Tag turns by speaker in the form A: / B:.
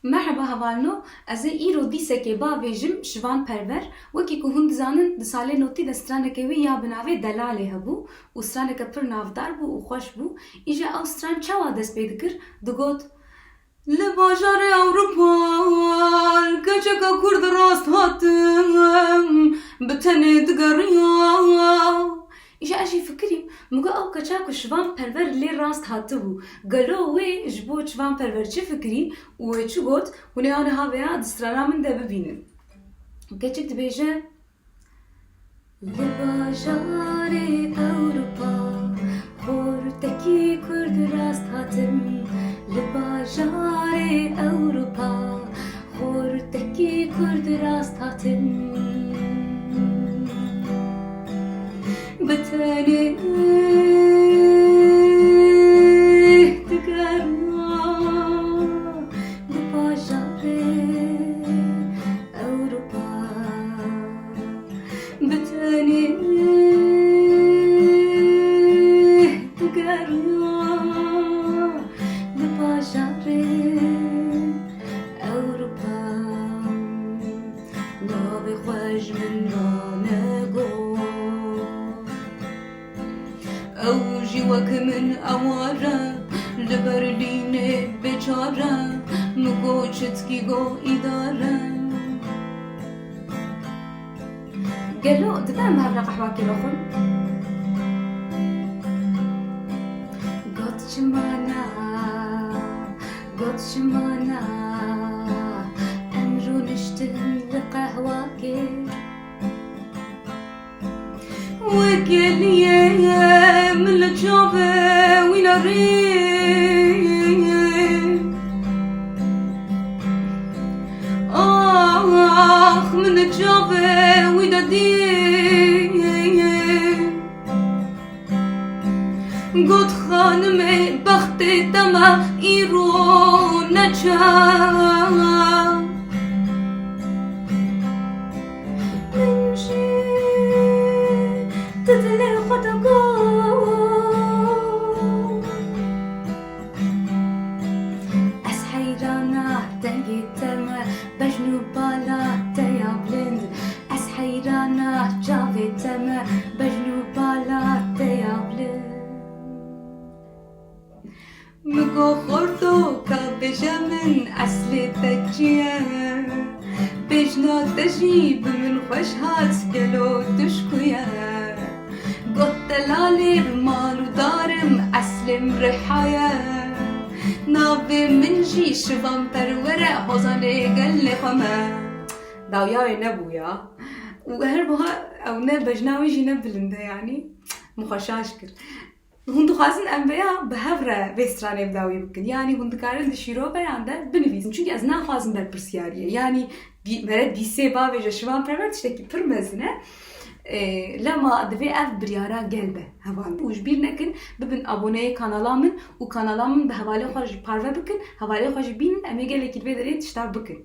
A: Merhaba havalno, ez ê îro dîsekê bavêjim şivan perver, wekî ku hûn dizanin di salê notî de stranekê wî ya bi navê Delalê hebû û straneke pir navdar bû û xweş bû. Îja ew stran çawa dest pê dikir? Digot: Li bajarê Ewropa keçeka Kurd rast hatin bi tenê digeriya. İşe eşî fikirîm, muga ew keça ku şivan perver lê rast hatibû, gelo wê ji bo şivan perver çi fikirî û wê çi got hûn ê aniha vêya di strana min de bibînin. Keçik dibêje: Li bajarê Ewropa xortekî Kurd rast hatin, li bajarê Ewropa xortekî Kurd rast hatin. bi tenê digeriya li bajarê Ewropa, bi tenê digeriya li bajarê Ewropa. Navê xwe ji min ra negot, ew jî wek min eware li Berlînê bêçare, min got çitkî got îdare. Gelo dibe em hevre qehwakê bixwin? Got çimana, got çimana, em rûniştin li qehwakê. وكليه من الجافة ويلا ريح من الجافة ويلا ديح قد خانمي بختي تما إيرو نجاح تدلي خدقو از حیرانا دنگی تمه بجنو بالا تیا بلند، از حیرانا جاوی تمه بجنو بالا تیا بلند. مگو خوردو که بجا من اصلی تجیه، بجنا تجی بمن خوش هات گلو دشکویه. قد دلالي بمال ودارم أسلم رحايا، نابي من جي شبان پرورة حوزاني قل خما. داوياوي نبويا وهربها أو نبجناوي جي نبلنده يعني مخشاشكر. هون دخوازن ام بیا به هفره وسترانه بداوی بکن، یعنی هون دکارن دشیرو بیانده بنویسن، چونکه از نخوازن بر پرسیاریه، یعنی برای دیسه با و جشوان پرورد تشتکی پر مزنه لما دفي اف بريارا قلبه هوان وش بير نكن ببن ابوني كانالامن و كانالامن بهوالي خارج بارفه بكن هوالي خارج بين اميجا لكي تبي دريت تشتار بكن.